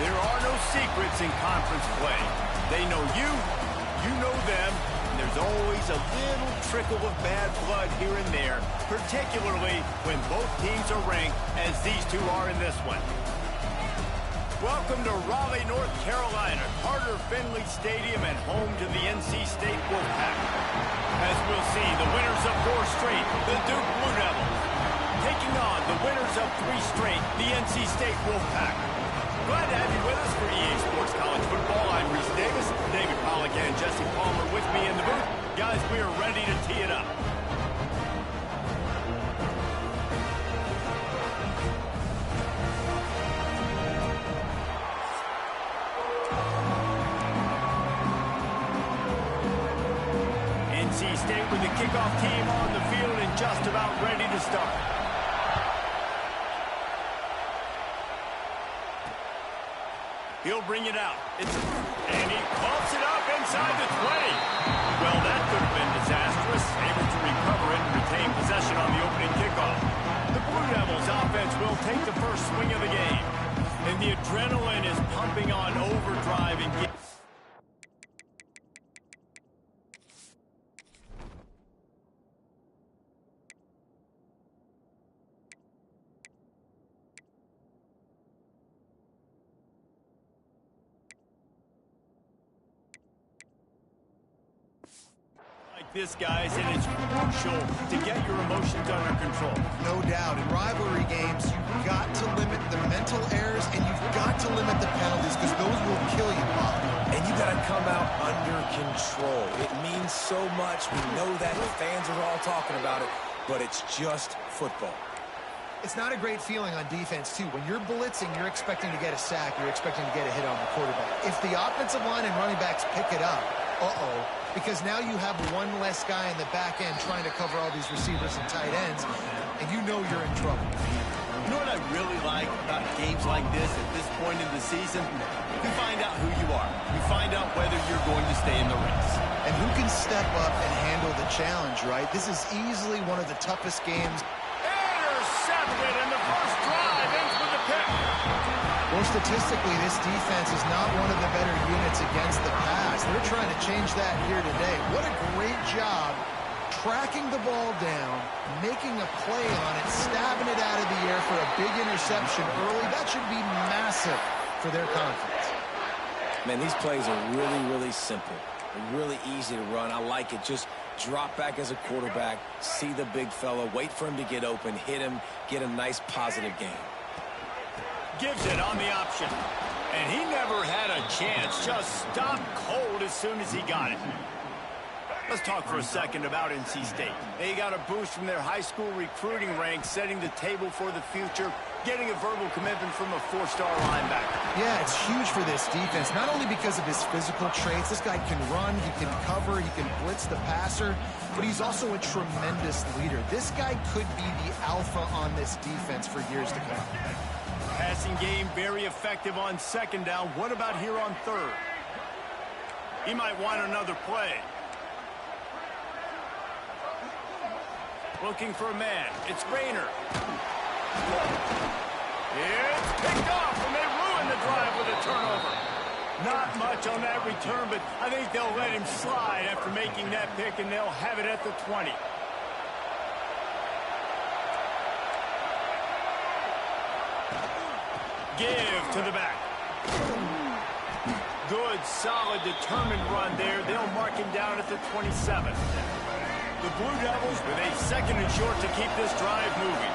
There are no secrets in conference play. They know you, you know them, and there's always a little trickle of bad blood here and there, particularly when both teams are ranked as these two are in this one. Welcome to Raleigh, North Carolina, Carter Finley Stadium, and home to the NC State Wolfpack. As we'll see, the winners of 4 straight, the Duke Blue Devils, taking on the winners of 3 straight, the NC State Wolfpack. Glad to have you with us for EA Sports College Football. I'm Reese Davis, David Pollack and Jesse Palmer with me in the booth. Guys, we are ready to tee it up. NC State with the kickoff team on the field and just about ready to start. He'll bring it out. And he pumps it up inside the 20. Well, that could have been disastrous. Able to recover it and retain possession on the opening kickoff. The Blue Devils offense will take the first swing of the game. And the adrenaline is pumping on overdrive and this, guys, and it's crucial to get your emotions under control. No doubt. In rivalry games, you've got to limit the mental errors and you've got to limit the penalties because those will kill you, Bob. And you got to come out under control. It means so much. We know that. The fans are all talking about it, but it's just football. It's not a great feeling on defense, too. When you're blitzing, you're expecting to get a sack. You're expecting to get a hit on the quarterback. If the offensive line and running backs pick it up, because now you have one less guy in the back end trying to cover all these receivers and tight ends, and you know you're in trouble. You know what I really like about games like this at this point in the season? You find out who you are. You find out whether you're going to stay in the race. And who can step up and handle the challenge, right? This is easily one of the toughest games. Intercepted, and the first drive ends with a pick. Well, statistically, this defense is not one of the better units against the pass. They're trying to change that here today. What a great job tracking the ball down, making a play on it, stabbing it out of the air for a big interception early. That should be massive for their confidence. Man, these plays are really, really simple. They're really easy to run. I like it. Just drop back as a quarterback, see the big fella, wait for him to get open, hit him, get a nice positive game. Gives it on the option. And he never had a chance. Just stopped cold as soon as he got it. Let's talk for a second about NC State. They got a boost from their high school recruiting ranks, setting the table for the future, getting a verbal commitment from a 4-star linebacker. Yeah, it's huge for this defense, not only because of his physical traits. This guy can run, he can cover, he can blitz the passer, but he's also a tremendous leader. This guy could be the alpha on this defense for years to come. Passing game very effective on 2nd down. What about here on 3rd? He might want another play. Looking for a man. It's Rayner. It's picked off, and they ruin the drive with a turnover. Not much on that return, but I think they'll let him slide after making that pick, and they'll have it at the 20. Give to the back. Good, solid, determined run there. They'll mark him down at the 27. The Blue Devils with a 2nd and short to keep this drive moving.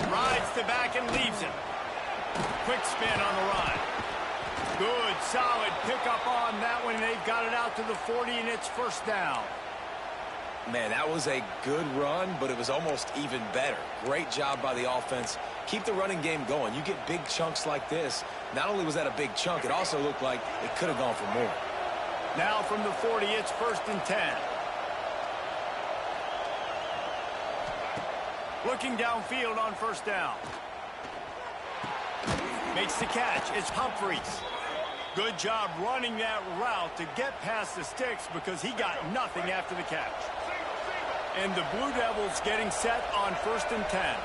Rides the back and leaves him. Quick spin on the run. Good, solid pickup on that one. They've got it out to the 40, and it's 1st down. Man, that was a good run, but it was almost even better. Great job by the offense. Keep the running game going. You get big chunks like this. Not only was that a big chunk, it also looked like it could have gone for more. Now from the 40, it's 1st and 10. Looking downfield on 1st down. Makes the catch. It's Humphreys. Good job running that route to get past the sticks because he got nothing after the catch. And the Blue Devils getting set on 1st and 10.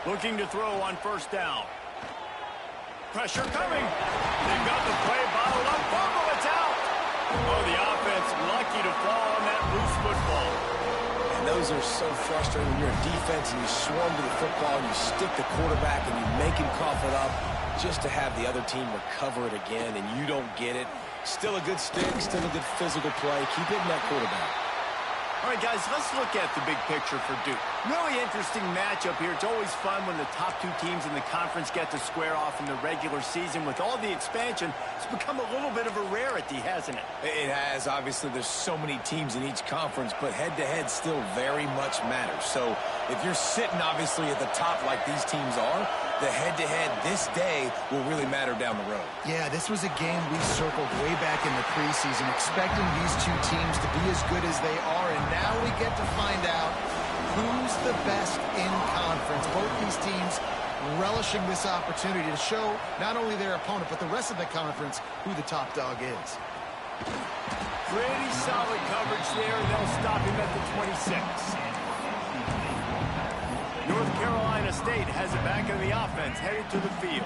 Looking to throw on first down. Pressure coming. They've got the play bottled up. Fumble, it's out. Oh, the offense lucky to fall on that loose football. And those are so frustrating when you're a defense and you swarm to the football and you stick the quarterback and you make him cough it up just to have the other team recover it again and you don't get it. Still a good stick, still a good physical play. Keep hitting that quarterback. All right, guys, let's look at the big picture for Duke. Really interesting matchup here. It's always fun when the top two teams in the conference get to square off in the regular season. With all the expansion, it's become a little bit of a rarity, hasn't it? It has. Obviously, there's so many teams in each conference, but head-to-head still very much matters. So if you're sitting, obviously, at the top like these teams are, the head-to-head this day will really matter down the road. Yeah, this was a game we circled way back in the preseason, expecting these two teams to be as good as they are, and now we get to find out who's the best in conference. Both these teams relishing this opportunity to show not only their opponent, but the rest of the conference who the top dog is. Pretty solid coverage there, and they'll stop him at the 26. North Carolina State has it back in the offense, headed to the field.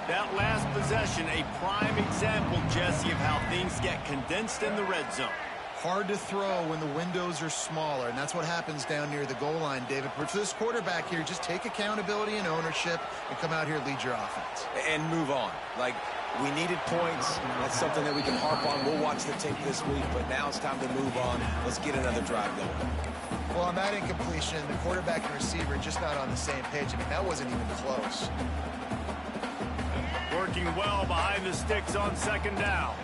That last possession, a prime example, Jesse, of how things get condensed in the red zone. Hard to throw when the windows are smaller, and that's what happens down near the goal line, David. But for this quarterback here, just take accountability and ownership and come out here and lead your offense. And move on. Like, we needed points. That's something that we can harp on. We'll watch the tape this week, but now it's time to move on. Let's get another drive going. Well, on that incompletion, the quarterback and receiver just not on the same page. I mean, that wasn't even close. Working well behind the sticks on second down.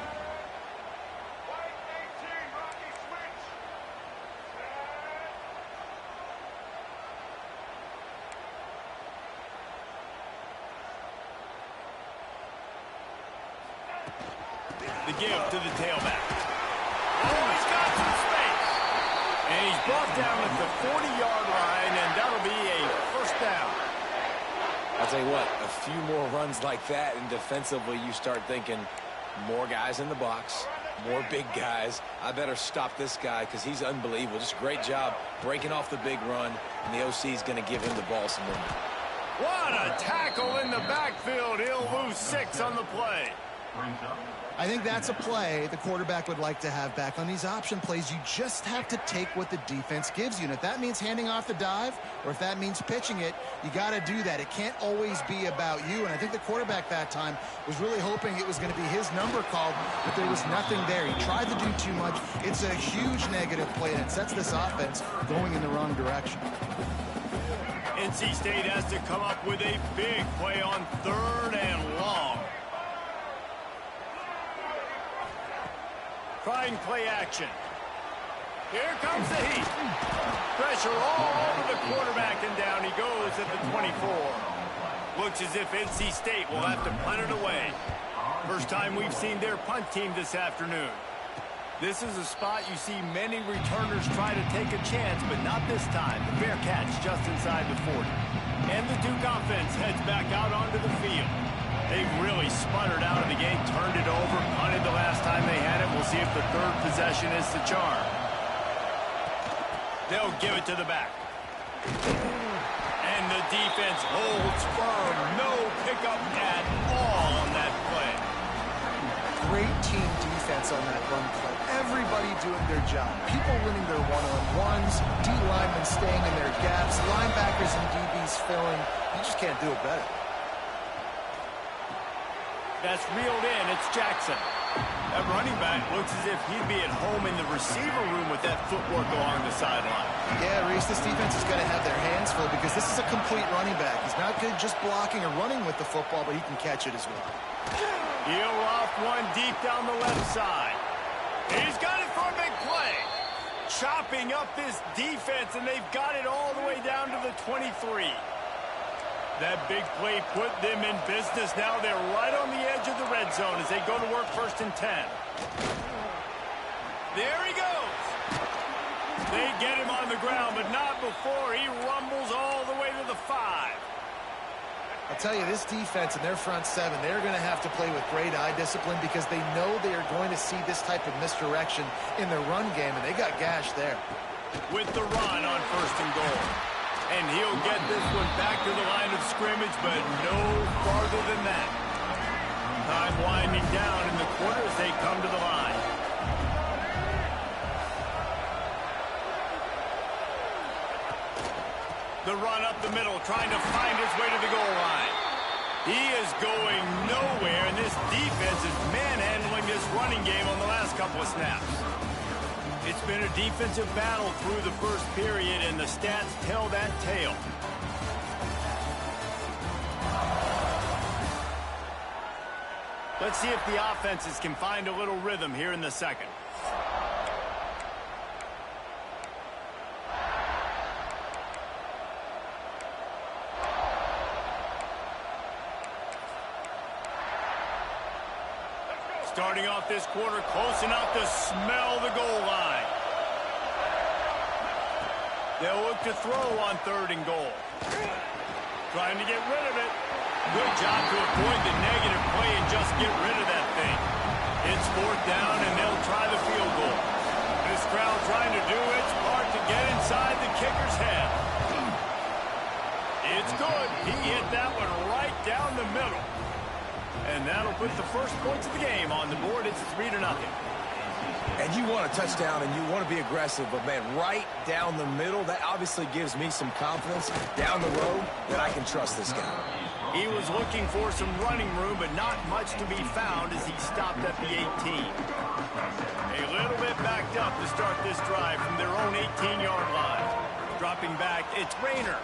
The give to the tailback. Oh, he's got some space. And he's brought down at the 40-yard line, and that'll be a first down. I'll tell you what, a few more runs like that, and defensively you start thinking more guys in the box, more big guys. I better stop this guy because he's unbelievable. Just a great job breaking off the big run, and the OC is going to give him the ball some more. What a tackle in the backfield. He'll lose 6 on the play. I think that's a play the quarterback would like to have back. On these option plays, you just have to take what the defense gives you. And if that means handing off the dive or if that means pitching it, you got to do that. It can't always be about you. And I think the quarterback that time was really hoping it was going to be his number called, but there was nothing there. He tried to do too much. It's a huge negative play, and it sets this offense going in the wrong direction. NC State has to come up with a big play on third and long. Trying play action. Here comes the heat. Pressure all over the quarterback, and down he goes at the 24. Looks as if NC State will have to punt it away. First time we've seen their punt team this afternoon. This is a spot you see many returners try to take a chance, but not this time. The fair catch just inside the 40. And the Duke offense heads back out onto the field. They've really sputtered out of the game, turned it over, punted the last time they had it. We'll see if the third possession is the charm. They'll give it to the back. And the defense holds firm. No pickup at all on that play. Great team defense on that run play. Everybody doing their job. People winning their one-on-ones, D-linemen staying in their gaps, linebackers and DBs filling. You just can't do it better. That's reeled in. It's Jackson. That running back looks as if he'd be at home in the receiver room with that footwork along the sideline. Yeah, Reese, this defense is going to have their hands full because this is a complete running back. He's not good just blocking or running with the football, but he can catch it as well. He'll off one deep down the left side. He's got it for a big play. Chopping up this defense, and they've got it all the way down to the 23. That big play put them in business. Now they're right on the edge of the red zone as they go to work first and 10. There he goes. They get him on the ground, but not before he rumbles all the way to the 5. I'll tell you, this defense and their front seven, they're going to have to play with great eye discipline because they know they are going to see this type of misdirection in their run game, and they got gashed there. With the run on first and goal. And he'll get this one back to the line of scrimmage, but no farther than that. Time winding down in the quarter as they come to the line. The run up the middle, trying to find his way to the goal line. He is going nowhere, and this defense is manhandling this running game on the last couple of snaps. It's been a defensive battle through the first period, and the stats tell that tale. Let's see if the offenses can find a little rhythm here in the second. Starting off this quarter close enough to smell the goal line. They'll look to throw on 3rd and goal. Trying to get rid of it. Good job to avoid the negative play and just get rid of that thing. It's 4th down, and they'll try the field goal. This crowd trying to do its part to get inside the kicker's head. It's good. He hit that one right down the middle. And that'll put the first points of the game on the board. It's 3-0. And you want a touchdown, and you want to be aggressive, but, man, right down the middle, that obviously gives me some confidence down the road that I can trust this guy. He was looking for some running room, but not much to be found as he stopped at the 18. A little bit backed up to start this drive from their own 18-yard line. Dropping back, it's Rayner.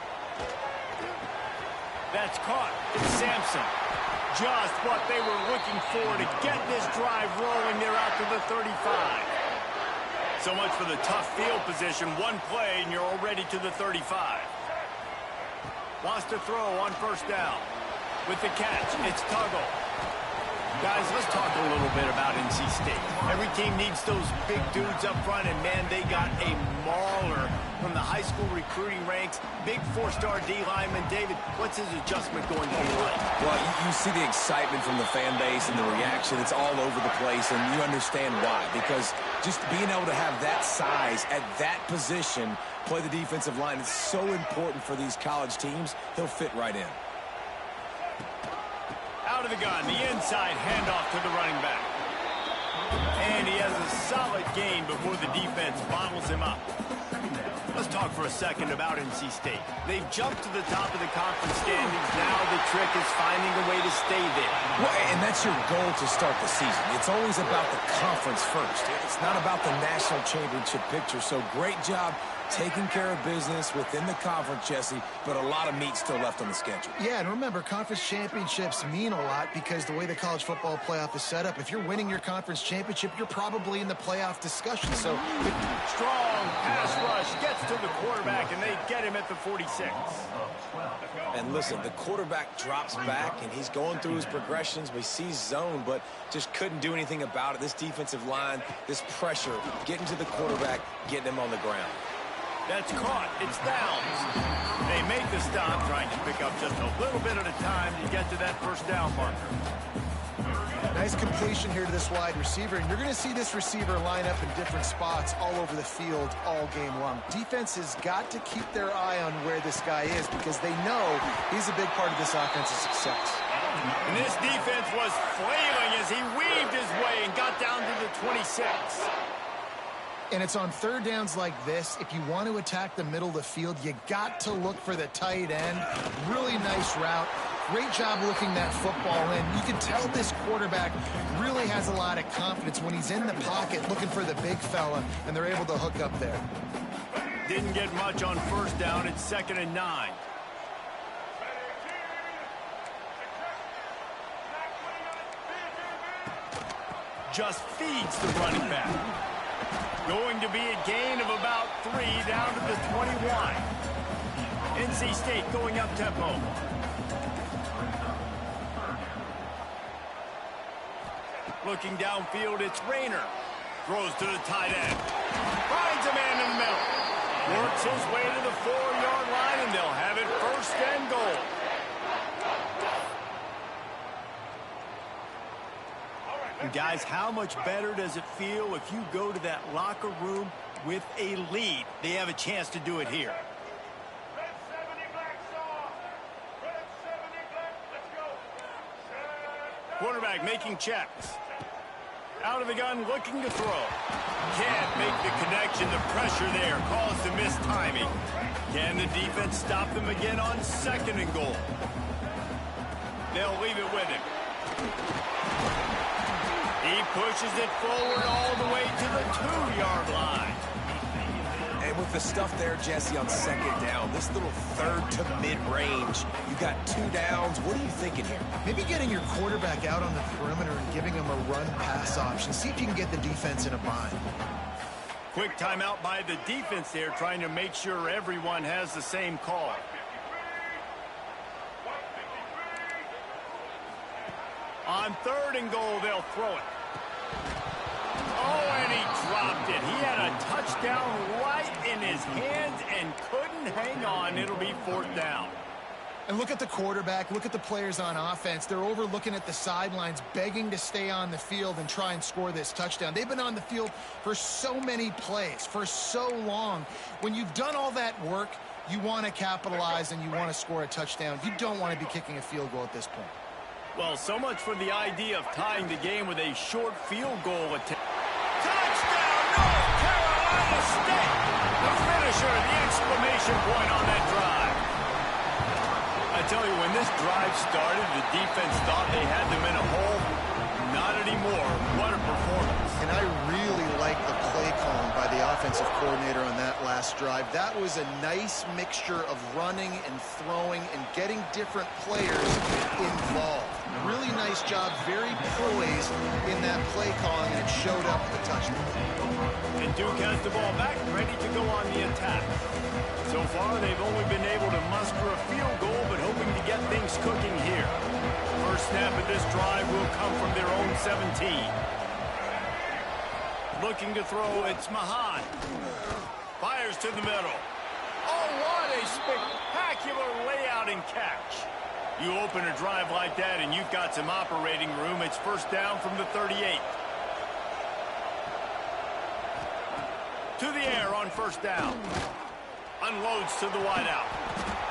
That's caught. It's Sampson. Just what they were looking for to get this drive rolling. They're out to the 35. So much for the tough field position. One play, and you're already to the 35. Wants to throw on 1st down. With the catch, it's Tuggle. Guys, let's talk a little bit about NC State. Every team needs those big dudes up front, and, man, they got a mauler from the high school recruiting ranks. Big 4-star D lineman. David, what's his adjustment going to be like? Well, you see the excitement from the fan base and the reaction. It's all over the place, and you understand why. Because just being able to have that size at that position, play the defensive line, is so important for these college teams. He'll fit right in. Out of the gun, the inside handoff to the running back. And he has a solid gain before the defense bottles him up. Let's talk for a second about NC State. They've jumped to the top of the conference standings. Now the trick is finding a way to stay there. Well, and that's your goal to start the season. It's always about the conference first. It's not about the national championship picture. So great job taking care of business within the conference, Jesse, but a lot of meat still left on the schedule. Yeah, and remember, conference championships mean a lot because the way the college football playoff is set up, if you're winning your conference championship, you're probably in the playoff discussion. So strong pass rush gets to the quarterback, and they get him at the 46. And listen, the quarterback drops back, and he's going through his progressions. We see zone, but just couldn't do anything about it. This defensive line, this pressure, getting to the quarterback, getting him on the ground. That's caught. It's Downs. They make the stop, trying to pick up just a little bit at a time to get to that 1st down marker. Nice completion here to this wide receiver, and you're going to see this receiver line up in different spots all over the field all game long. Defense has got to keep their eye on where this guy is because they know he's a big part of this offense's success. And this defense was flailing as he weaved his way and got down to the 26. And it's on 3rd downs like this. If you want to attack the middle of the field, you got to look for the tight end. Really nice route. Great job looking that football in. You can tell this quarterback really has a lot of confidence when he's in the pocket looking for the big fella, and they're able to hook up there. Didn't get much on 1st down. It's 2nd and 9. Just feeds the running back. Going to be a gain of about 3 down to the 21. NC State going up tempo. Looking downfield, it's Rayner. Throws to the tight end. Finds a man in the middle. Works his way to the 4-yard line, and they'll have it 1st and goal. And guys, how much better does it feel if you go to that locker room with a lead? They have a chance to do it here. Quarterback making checks. Out of the gun, looking to throw. Can't make the connection. The pressure there caused the missed timing. Can the defense stop them again on 2nd and goal? They'll leave it with him. He pushes it forward all the way to the 2-yard line. And with the stuff there, Jesse, on 2nd down, this little 3rd to mid-range, you got 2 downs. What are you thinking here? Maybe getting your quarterback out on the perimeter and giving him a run-pass option. See if you can get the defense in a bind. Quick timeout by the defense there, trying to make sure everyone has the same call. On 3rd and goal, they'll throw it. Oh, and he dropped it. He had a touchdown right in his hands and couldn't hang on. It'll be 4th down. And look at the quarterback. Look at the players on offense. They're over looking at the sidelines, begging to stay on the field and try and score this touchdown. They've been on the field for so many plays, for so long. When you've done all that work, you want to capitalize and you want to score a touchdown. You don't want to be kicking a field goal at this point. Well, so much for the idea of tying the game with a short field goal attempt. Touchdown, North Carolina State! The finisher, the exclamation point on that drive. I tell you, when this drive started, the defense thought they had them in a hole. Not anymore. What a performance. And I really like the play calling by the offensive coordinator on that last drive. That was a nice mixture of running and throwing and getting different players involved. Really nice job, very poised in that play calling, and it showed up with the touchdown. And Duke has the ball back, ready to go on the attack. So far, they've only been able to muster a field goal, but hoping to get things cooking here. First snap of this drive will come from their own 17. Looking to throw, it's Mahan. Fires to the middle. Oh, what a spectacular layout and catch. You open a drive like that and you've got some operating room. It's 1st down from the 38. To the air on 1st down. Unloads to the wideout.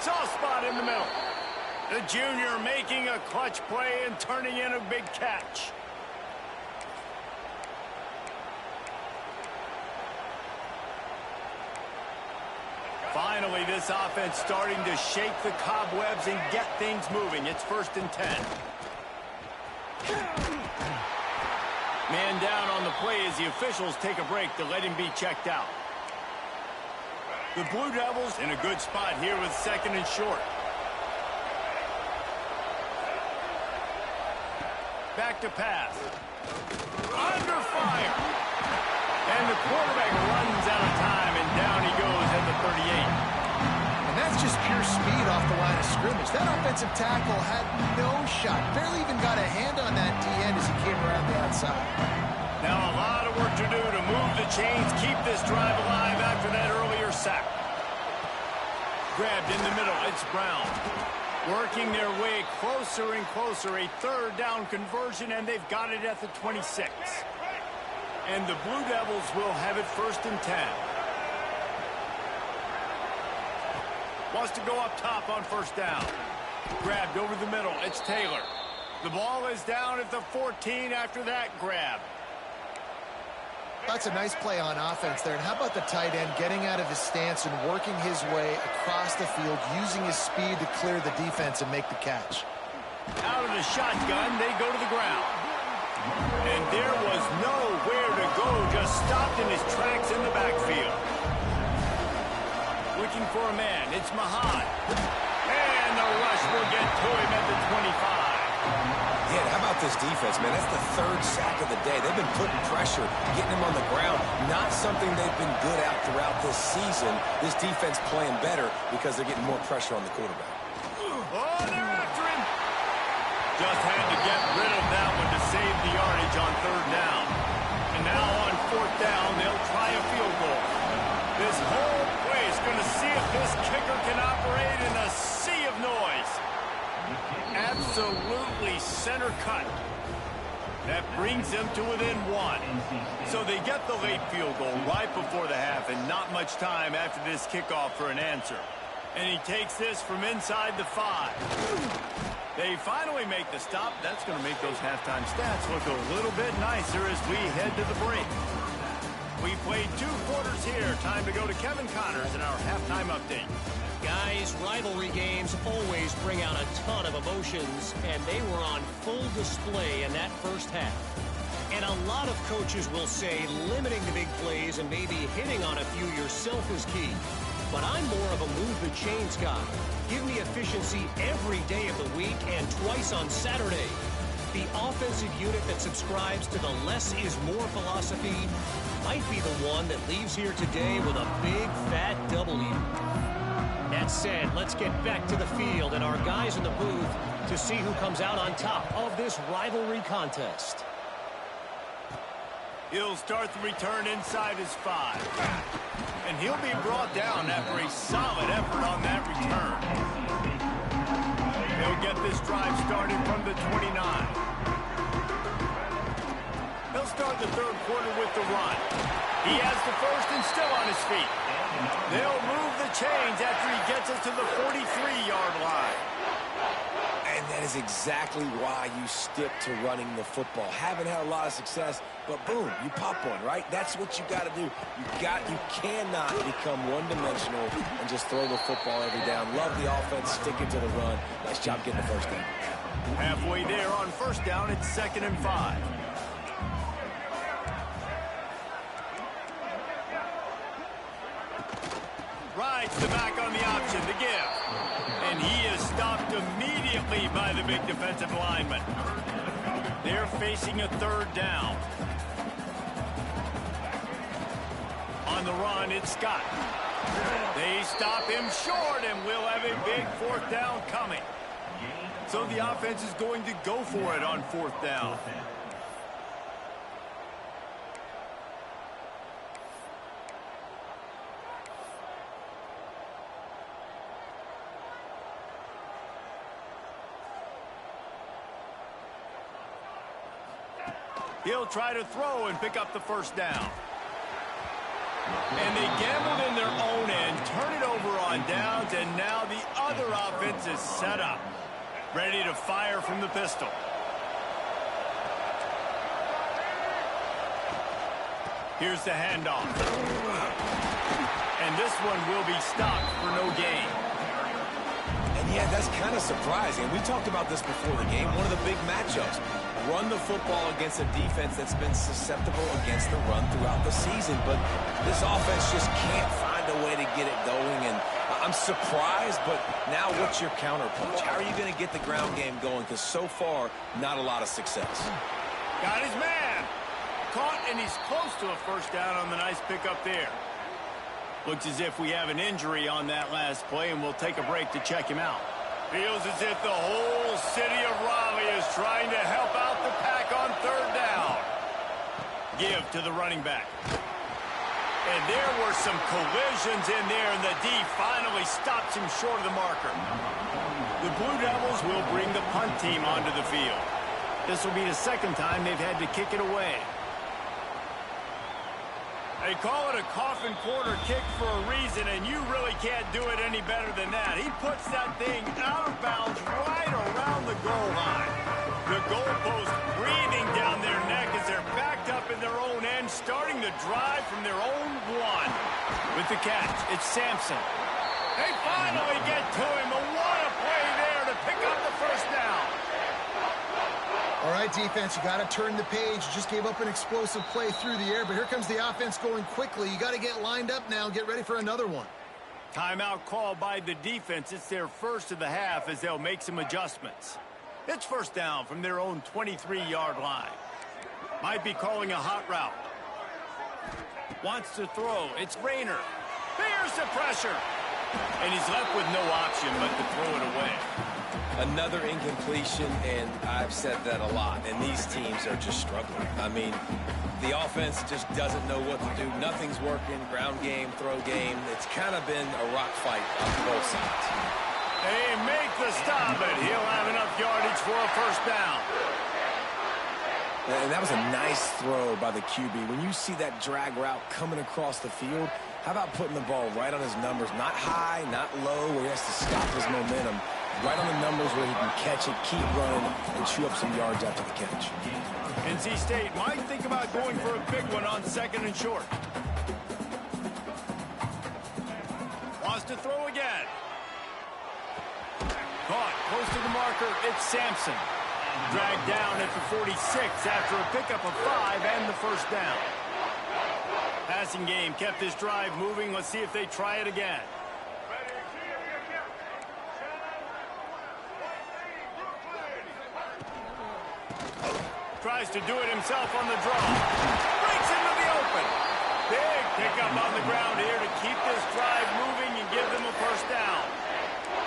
Soft spot in the middle. The junior making a clutch play and turning in a big catch. Finally, this offense starting to shake the cobwebs and get things moving. It's 1st and 10. Man down on the play as the officials take a break to let him be checked out. The Blue Devils in a good spot here with 2nd and short. Back to pass. Under fire. And the quarterback runs out of time, and down he goes at the 38. And that's just pure speed off the line of scrimmage. That offensive tackle had no shot. Barely even got a hand on that D-end as he came around the outside. Now a lot of work to do to move the chains, keep this drive alive after that earlier sack. Grabbed in the middle, it's Brown. Working their way closer and closer, a 3rd down conversion, and they've got it at the 26. And the Blue Devils will have it 1st and 10. Wants to go up top on 1st down. Grabbed over the middle, it's Taylor. The ball is down at the 14 after that grab. That's a nice play on offense there. And how about the tight end getting out of his stance and working his way across the field, using his speed to clear the defense and make the catch. Out of the shotgun, they go to the ground. And there was nowhere to go, just stopped in his tracks in the backfield. Looking for a man, it's Mahan. And the rush will get to him at the 25. Yeah, how about this defense, man? That's the 3rd sack of the day. They've been putting pressure, getting him on the ground. Not something they've been good at throughout this season. This defense playing better because they're getting more pressure on the quarterback. Oh, they're after him. Just had to get rid of that one to save the yardage on 3rd down. And now on 4th down, they'll try a field goal. This whole play is going to see if this kicker can operate in a sea of noise. Absolutely center cut. That brings them to within 1. So they get the late field goal right before the half, and not much time after this kickoff for an answer. And he takes this from inside the 5. They finally make the stop. That's going to make those halftime stats look a little bit nicer as we head to the break. We played 2 quarters here. Time to go to Kevin Connors in our halftime update. Guys, rivalry games always bring out a ton of emotions, and they were on full display in that first half. And a lot of coaches will say limiting the big plays and maybe hitting on a few yourself is key. But I'm more of a move the chains guy. Give me efficiency every day of the week and twice on Saturday. The offensive unit that subscribes to the less is more philosophy might be the one that leaves here today with a big fat W. That said, let's get back to the field and our guys in the booth to see who comes out on top of this rivalry contest. He'll start the return inside his 5. And he'll be brought down after a solid effort on that return. He'll get this drive started from the 29. He'll start the 3rd quarter with the run. He has the first and still on his feet. They'll move the chains after he gets us to the 43-yard line. And that is exactly why you stick to running the football. Haven't had a lot of success, but boom, you pop one, right? That's what you got to do. You cannot become one-dimensional and just throw the football every down. Love the offense, sticking to the run. Nice job getting the first down. Halfway there on first down, it's 2nd and 5. Rides the back on the option, the give. And he is stopped immediately by the big defensive lineman. They're facing a 3rd down. On the run, it's Scott. They stop him short, and we'll have a big 4th down coming. So the offense is going to go for it on 4th down. He'll try to throw and pick up the first down. And they gambled in their own end, turn it over on downs, and now the other offense is set up. Ready to fire from the pistol. Here's the handoff. And this one will be stopped for no gain. And yeah, that's kind of surprising. We talked about this before the game. One of the big matchups. Run the football against a defense that's been susceptible against the run throughout the season. But this offense just can't find a way to get it going. And I'm surprised, but now what's your counterpunch? How are you going to get the ground game going? Because so far, not a lot of success. Got his man. Caught, and he's close to a first down on the nice pickup there. Looks as if we have an injury on that last play, and we'll take a break to check him out. Feels as if the whole city of Raleigh is trying to help out the Pack on 3rd down. Give to the running back. And there were some collisions in there, and the D finally stops him short of the marker. The Blue Devils will bring the punt team onto the field. This will be the 2nd time they've had to kick it away. They call it a coffin corner kick for a reason, and you really can't do it any better than that. He puts that thing out of bounds right around the goal line. The goalpost breathing down their neck as they're backed up in their own end, starting the drive from their own 1. With the catch, it's Sampson. They finally get to him, and what a play there to pick up the first down. All right, defense, you got to turn the page. You just gave up an explosive play through the air, but here comes the offense going quickly. You got to get lined up now and get ready for another one. Timeout called by the defense. It's their first of the half as they'll make some adjustments. It's first down from their own 23-yard line. Might be calling a hot route. Wants to throw. It's Rayner. Fears the pressure. And he's left with no option but to throw it away. Another incompletion, and I've said that a lot, and these teams are just struggling. I mean, the offense just doesn't know what to do. Nothing's working, ground game, throw game. It's kind of been a rock fight on both sides. They make the stop, and he'll have enough yardage for a first down. And that was a nice throw by the QB. When you see that drag route coming across the field, how about putting the ball right on his numbers? Not high, not low, where he has to stop his momentum. Right on the numbers where he can catch it, keep running, and chew up some yards after the catch. NC State might think about going for a big one on 2nd and short. Wants to throw again. Caught close to the marker. It's Sampson. Dragged down at the 46 after a pickup of 5 and the first down. Passing game kept this drive moving. Let's see if they try it again. Tries to do it himself on the draw. Breaks into the open. Big pickup on the ground here to keep this drive moving and give them a first down.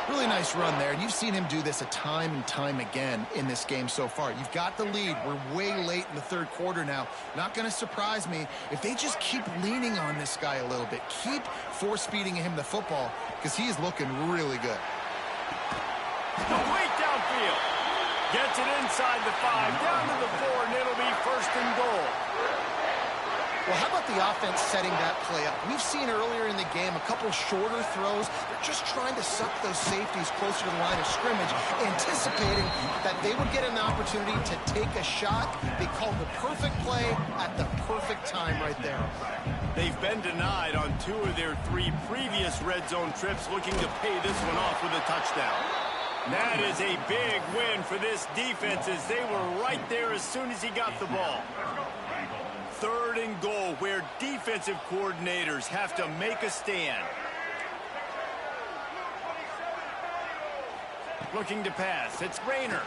Really nice run there, and you've seen him do this a time and time again in this game so far. You've got the lead. We're way late in the 3rd quarter now. Not going to surprise me if they just keep leaning on this guy a little bit. Keep force-feeding him the football because he is looking really good. Complete downfield. Gets it inside the 5, down to the 4, and it'll be 1st and goal. Well, how about the offense setting that play up? We've seen earlier in the game a couple shorter throws. They're just trying to suck those safeties closer to the line of scrimmage, anticipating that they would get an opportunity to take a shot. They called the perfect play at the perfect time right there. They've been denied on 2 of their 3 previous red zone trips, looking to pay this one off with a touchdown. That is a big win for this defense as they were right there as soon as he got the ball. 3rd and goal where defensive coordinators have to make a stand. Looking to pass. It's Rayner.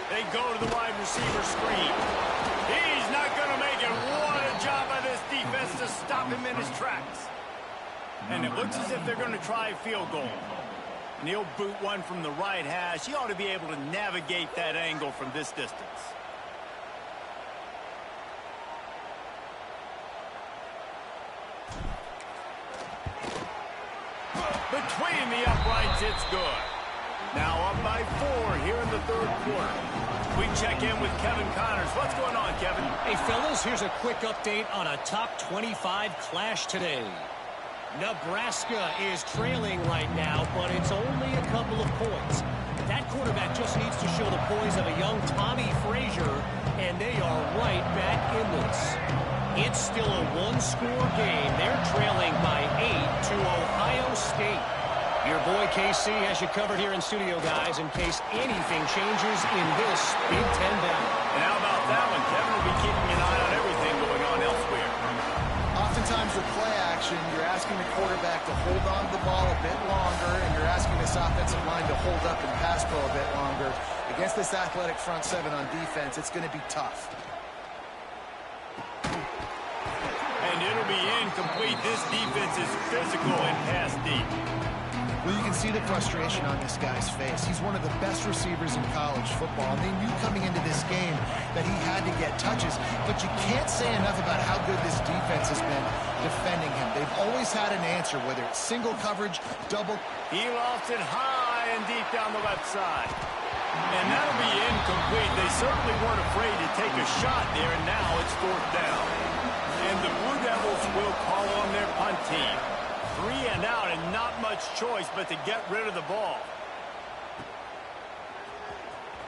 They go to the wide receiver screen. He's not going to make it. What a job by this defense to stop him in his tracks. And it looks as if they're going to try a field goal. And he'll boot one from the right hash. He ought to be able to navigate that angle from this distance. Between the uprights, it's good. Now up by 4 here in the 3rd quarter. We check in with Kevin Connors. What's going on, Kevin? Hey, fellas, here's a quick update on a top 25 clash today. Nebraska is trailing right now, but it's only a couple of points. That quarterback just needs to show the poise of a young Tommy Frazier, and they are right back in this. It's still a 1-score game. They're trailing by 8 to Ohio State. Your boy KC has you covered here in studio, guys, in case anything changes in this Big Ten battle. And how about that one? Kevin will be keeping an eye on everything going on elsewhere. Oftentimes with play action, you're asking the quarterback to hold on to the ball a bit longer, and you're asking this offensive line to hold up and pass pro a bit longer. Against this athletic front 7 on defense, it's going to be tough. And it'll be incomplete. This defense is physical and pass deep. Well, you can see the frustration on this guy's face. He's one of the best receivers in college football, and they knew coming into this game that he had to get touches, but you can't say enough about how good this defense has been defending him. They've always had an answer, whether it's single coverage, double. He lofts it high and deep down the left side. And that'll be incomplete. They certainly weren't afraid to take a shot there, and now it's 4th down. And the Blue Devils will call on their punt team. 3 and out and not much choice but to get rid of the ball.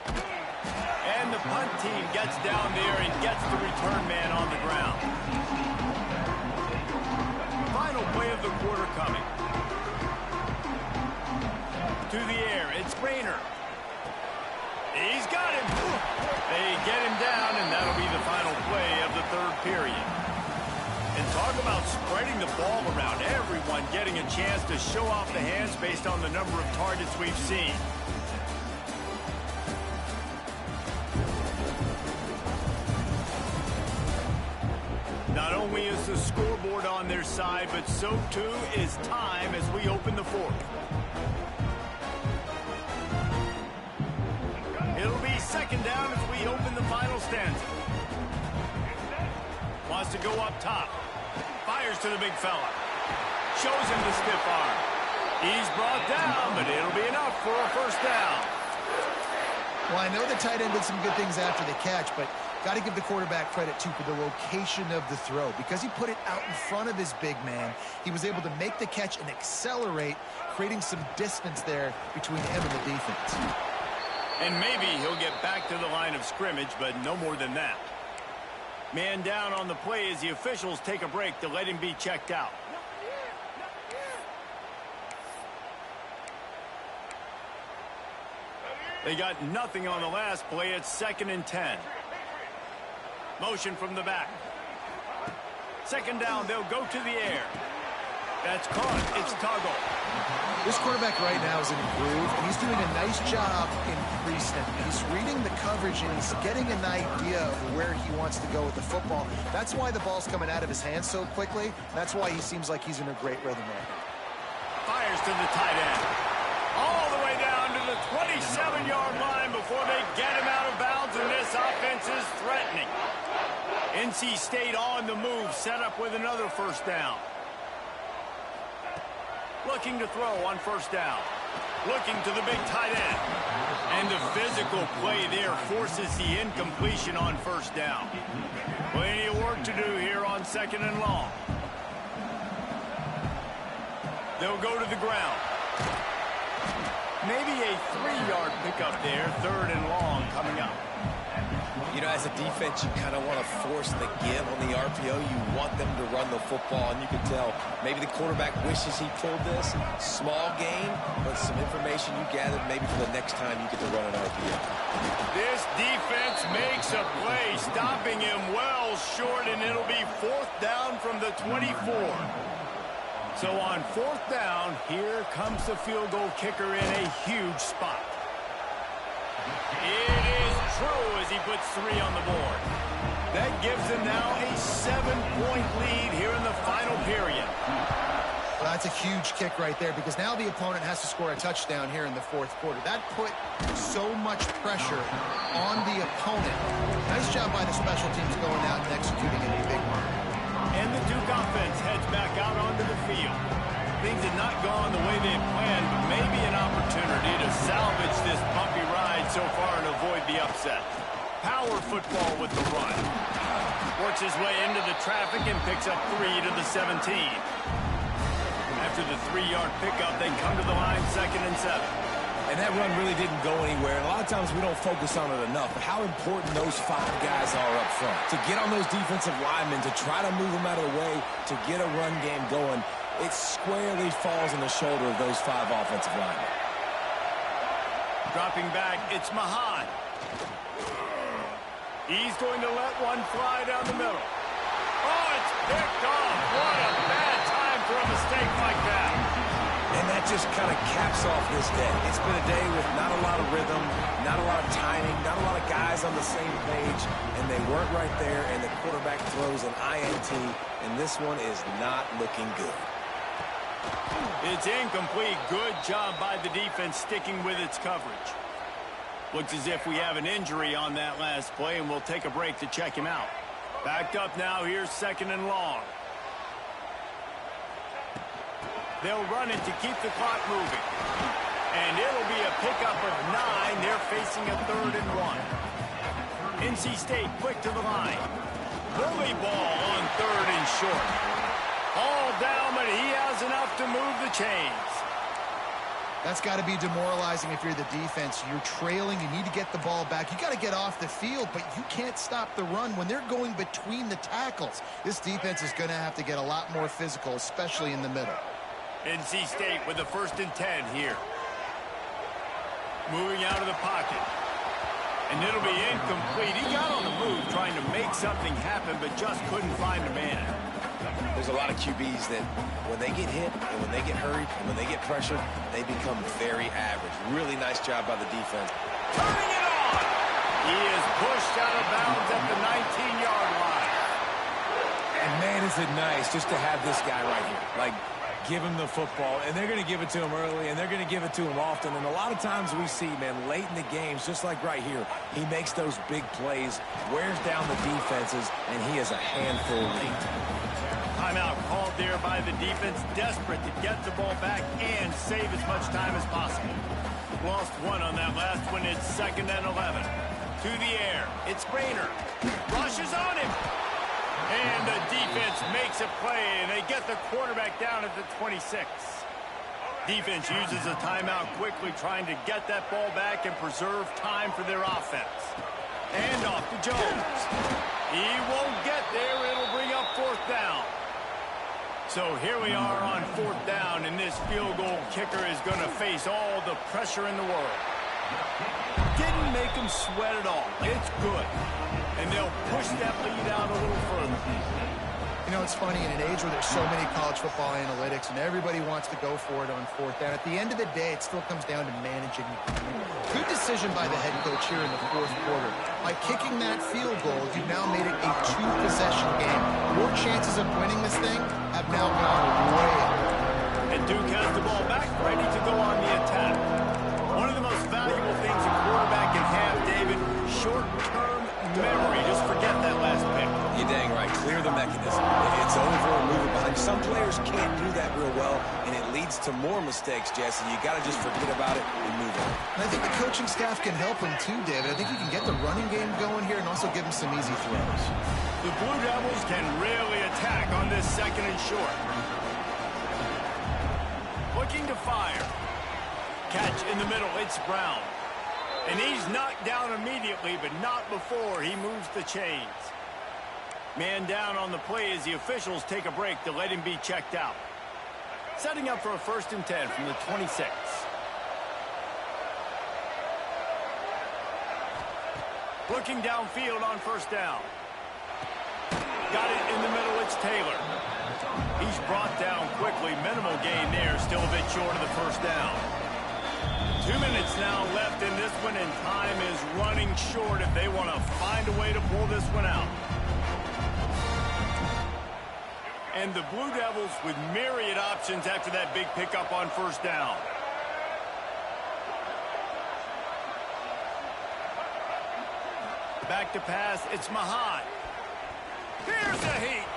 And the punt team gets down there and gets the return man on the ground. Final play of the quarter coming. To the air, it's Rayner. He's got him. They get him down, and that'll be the final play of the 3rd period. And talk about spreading the ball around. Everyone getting a chance to show off the hands based on the number of targets we've seen. Not only is the scoreboard on their side, but so too is time as we open the 4th. It'll be 2nd down as we open the final stanza. Wants to go up top. Fires to the big fella. Shows him the stiff arm. He's brought down, but it'll be enough for a first down. Well, I know the tight end did some good things after the catch, but Got to give the quarterback credit, too, for the location of the throw. Because he put it out in front of his big man, he was able to make the catch and accelerate, creating some distance there between him and the defense. And maybe he'll get back to the line of scrimmage, but no more than that. Man down on the play as the officials take a break to let him be checked out. They got nothing on the last play. It's 2nd and 10. Motion from the back. 2nd down, they'll go to the air. That's caught. It's Tuggle. This quarterback right now is in a groove, and he's doing a nice job in pre-snap. He's reading the coverage, and he's getting an idea of where he wants to go with the football. That's why the ball's coming out of his hands so quickly. That's why he seems like he's in a great rhythm right now. Fires to the tight end. All the way down to the 27-yard line before they get him out of bounds, and this offense is threatening. NC State on the move, set up with another 1st down. Looking to throw on 1st down. Looking to the big tight end. And the physical play there forces the incompletion on 1st down. Plenty of work to do here on 2nd and long. They'll go to the ground. Maybe a 3-yard pickup there. 3rd and long coming up. You know, as a defense, you kind of want to force the give on the RPO. You want them to run the football, and you can tell maybe the quarterback wishes he pulled this. Small gain, but some information you gathered maybe for the next time you get to run an RPO. This defense makes a play, stopping him well short, and it'll be 4th down from the 24. So on 4th down, here comes the field goal kicker in a huge spot. It is true as he puts 3 on the board. That gives them now a 7-point lead here in the final period. Well, that's a huge kick right there because now the opponent has to score a touchdown here in the 4th quarter. That put so much pressure on the opponent. Nice job by the special teams going out and executing in a big one. And the Duke offense heads back out onto the field. Things had not gone the way they had planned, but maybe an opportunity to salvage this bumpy ride so far and avoid the upset. Power football with the run. Works his way into the traffic and picks up 3 to the 17. After the 3-yard pickup, they come to the line 2nd and 7. And that run really didn't go anywhere. And a lot of times we don't focus on it enough. But how important those 5 guys are up front. To get on those defensive linemen, to try to move them out of the way, to get a run game going, it squarely falls on the shoulder of those 5 offensive linemen. Dropping back, it's Mahan. He's going to let one fly down the middle. Oh, it's picked off. What a bad time for a mistake like that. And that just kind of caps off this day. It's been a day with not a lot of rhythm, not a lot of timing, not a lot of guys on the same page, and they weren't right there, and the quarterback throws an INT, and this one is not looking good. It's incomplete. Good job by the defense sticking with its coverage. Looks as if we have an injury on that last play, and we'll take a break to check him out. Backed up now. Here's 2nd and long. They'll run it to keep the clock moving. And it'll be a pickup of 9. They're facing a 3rd and 1. NC State quick to the line. Bully ball on 3rd and short. All down, but he has enough to move the chains. That's got to be demoralizing if you're the defense. You're trailing. You need to get the ball back. You got to get off the field, but you can't stop the run when they're going between the tackles. This defense is going to have to get a lot more physical, especially in the middle. NC State with the 1st and 10 here. Moving out of the pocket. And it'll be incomplete. He got on the move trying to make something happen, but just couldn't find a man. There's a lot of QBs that when they get hit and when they get hurried and when they get pressured, they become very average. Really nice job by the defense. Turning it on! He is pushed out of bounds at the 19-yard line. And man, is it nice just to have this guy right here. Like, give him the football, and they're going to give it to him early, and they're going to give it to him often. And a lot of times we see, man, late in the games, just like right here, he makes those big plays, wears down the defenses, and he is a handful late. Timeout called there by the defense, desperate to get the ball back and save as much time as possible. Lost 1 on that last one. It's 2nd and 11. To the air. It's Brainer. Rushes on him. And the defense makes a play, and they get the quarterback down at the 26. Defense uses a timeout quickly, trying to get that ball back and preserve time for their offense. And off to Jones. He won't get there. It'll bring up 4th down. So here we are on 4th down, and this field goal kicker is going to face all the pressure in the world. Didn't make him sweat at all. It's good. And they'll push that lead out a little further. You know, it's funny, in an age where there's so many college football analytics and everybody wants to go for it on 4th down, at the end of the day, it still comes down to managing the game. Good decision by the head coach here in the 4th quarter. By kicking that field goal, you've now made it a 2-possession game. Your chances of winning this thing have now gone way up. And Duke has the ball back, ready to go on the attack. One of the most valuable things a quarterback can have, David, short-term memory. Just forget that last pick. You're dang right. Clear the mechanism. It's over and move it behind. Some players can't do that real well, and it leads to more mistakes, Jesse. You got to just forget about it and move on. And I think the coaching staff can help him too, David. I think you can get the running game going here and also give him some easy throws. The Blue Devils can really attack on this 2nd and short. Looking to fire. Catch in the middle. It's Brown. And he's knocked down immediately, but not before he moves the chains. Man down on the play as the officials take a break to let him be checked out. Setting up for a 1st and 10 from the 26. Looking downfield on 1st down. Got it in the middle. It's Taylor. He's brought down quickly. Minimal gain there. Still a bit short of the 1st down. 2 minutes now left in this one, and time is running short if they want to find a way to pull this one out. And the Blue Devils with myriad options after that big pickup on 1st down. Back to pass, it's Mahan. Here's the heat.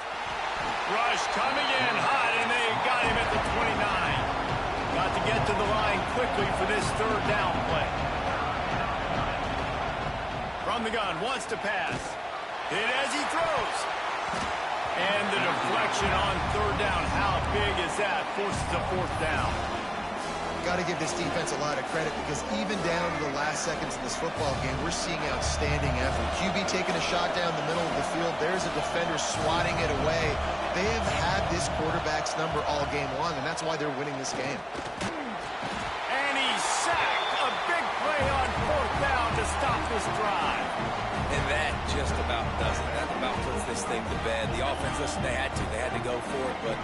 Rush coming in hot, and they got him at the 29. Got to get to the line quickly for this 3rd down play. From the gun, wants to pass. Hit as he throws. And the deflection on 3rd down. How big is that? Forces a 4th down. Got to give this defense a lot of credit because even down to the last seconds of this football game, we're seeing outstanding effort. QB taking a shot down the middle of the field. There's a defender swatting it away. They have had this quarterback's number all game long, and that's why they're winning this game. And he's sacked. A big play on 4th down to stop this drive. And that just about does it. That about puts this thing to bed. The offense, listen, they had to go for it. But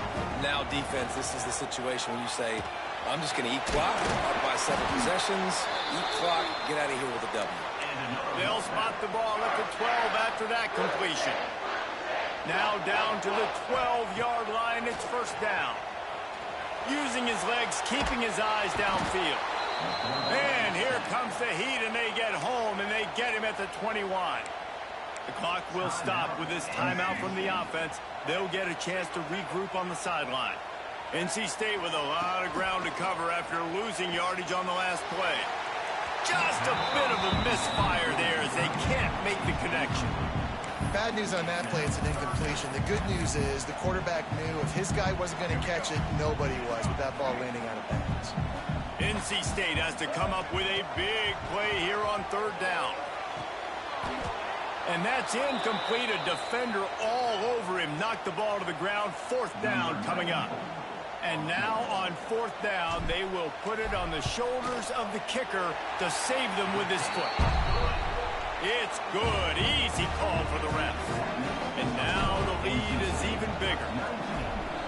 now defense, this is the situation where you say, I'm just going to eat clock, up by 7 possessions, eat clock, get out of here with a W. They'll spot the ball at the 12 after that completion. Now down to the 12-yard line, it's 1st down. Using his legs, keeping his eyes downfield. And here comes the heat, and they get home, and they get him at the 21. The clock will stop with this timeout from the offense. They'll get a chance to regroup on the sideline. NC State with a lot of ground to cover after losing yardage on the last play. Just a bit of a misfire there as they can't make the connection. Bad news on that play, it's an incompletion. The good news is the quarterback knew if his guy wasn't going to catch it, nobody was with that ball landing out of bounds. NC State has to come up with a big play here on 3rd down. And that's incomplete. A defender all over him. Knocked the ball to the ground. 4th down coming up. And now on 4th down, they will put it on the shoulders of the kicker to save them with his foot. It's good. Easy call for the ref. And now the lead is even bigger.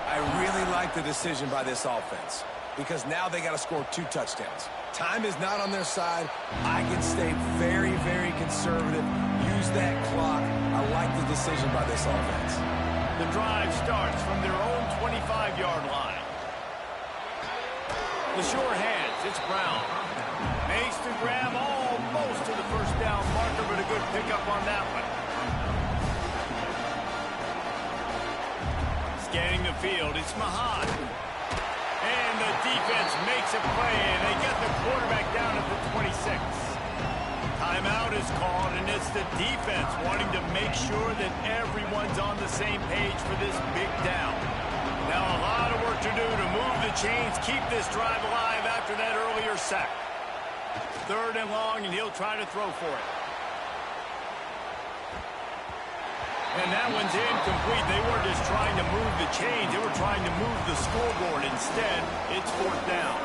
I really like the decision by this offense because now they got to score 2 touchdowns. Time is not on their side. I can stay very, very conservative. Use that clock. I like the decision by this offense. The drive starts from their own 25-yard line. The sure hands, it's Brown. Makes the grab almost to the 1st down marker, but a good pickup on that one. Scanning the field, it's Mahan. And the defense makes a play, and they get the quarterback down at the 26. Timeout is called, and it's the defense wanting to make sure that everyone's on the same page for this big down. Now a lot of work to do to move the chains, keep this drive alive after that earlier sack. 3rd and long, and he'll try to throw for it. And that one's incomplete. They weren't just trying to move the chains. They were trying to move the scoreboard. Instead, it's 4th down.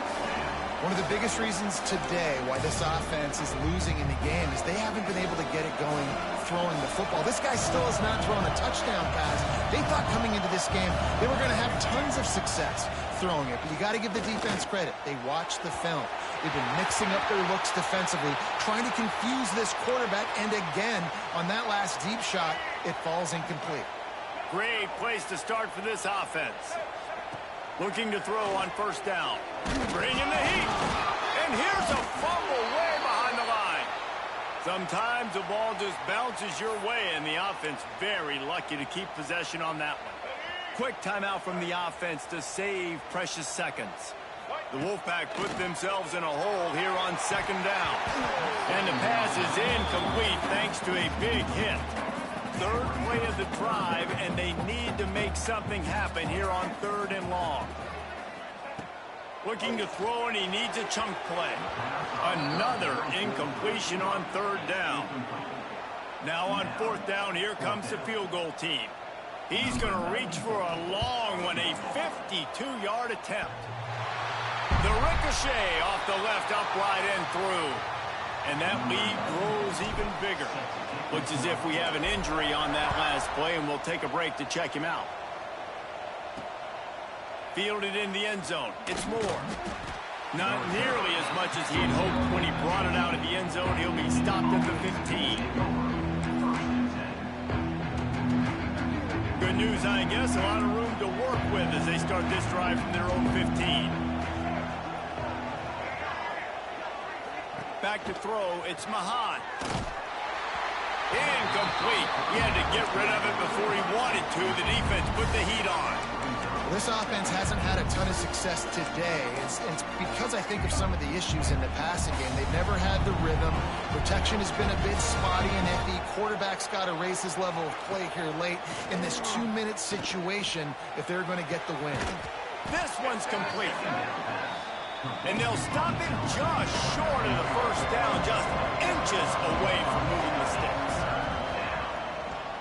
One of the biggest reasons today why this offense is losing in the game is they haven't been able to get it going throwing the football. This guy still has not thrown a touchdown pass. They thought coming into this game they were going to have tons of success throwing it, but you got to give the defense credit. They watched the film. They've been mixing up their looks defensively, trying to confuse this quarterback, and again, on that last deep shot, it falls incomplete. Great place to start for this offense. Looking to throw on 1st down. Bringing the heat. And here's a fumble way behind the line. Sometimes the ball just bounces your way, and the offense very lucky to keep possession on that one. Quick timeout from the offense to save precious seconds. The Wolfpack put themselves in a hole here on 2nd down. And the pass is incomplete thanks to a big hit. 3rd play of the drive, and they need to make something happen here on 3rd and long. Looking to throw, and he needs a chunk play. Another incompletion on 3rd down. Now on 4th down, here comes the field goal team. He's going to reach for a long one, a 52-yard attempt. The ricochet off the left upright and through. And that lead grows even bigger. Looks as if we have an injury on that last play, and we'll take a break to check him out. Fielded in the end zone. It's Moore. Not nearly as much as he'd hoped when he brought it out of the end zone. He'll be stopped at the 15. Good news, I guess. A lot of room to work with as they start this drive from their own 15. Back to throw, it's Mahan. Incomplete. He had to get rid of it before he wanted to. The defense put the heat on. Well, this offense hasn't had a ton of success today. It's because I think of some of the issues in the passing game. They've never had the rhythm. Protection has been a bit spotty and iffy. Quarterback's got to raise his level of play here late in this 2-minute situation if they're going to get the win. This one's complete. And they'll stop him just short of the 1st down, just inches away from moving the sticks.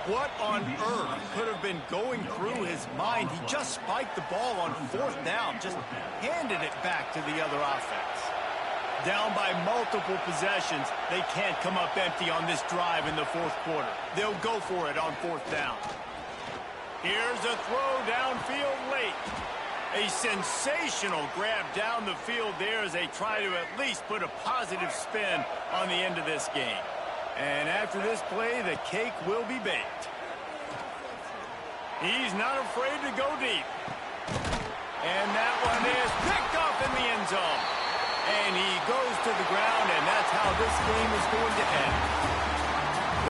What on earth could have been going through his mind? He just spiked the ball on 4th down, just handed it back to the other offense. Down by multiple possessions, they can't come up empty on this drive in the 4th quarter. They'll go for it on 4th down. Here's a throw downfield late. A sensational grab down the field there as they try to at least put a positive spin on the end of this game. And after this play, the cake will be baked. He's not afraid to go deep. And that one is picked up in the end zone. And he goes to the ground, and that's how this game is going to end.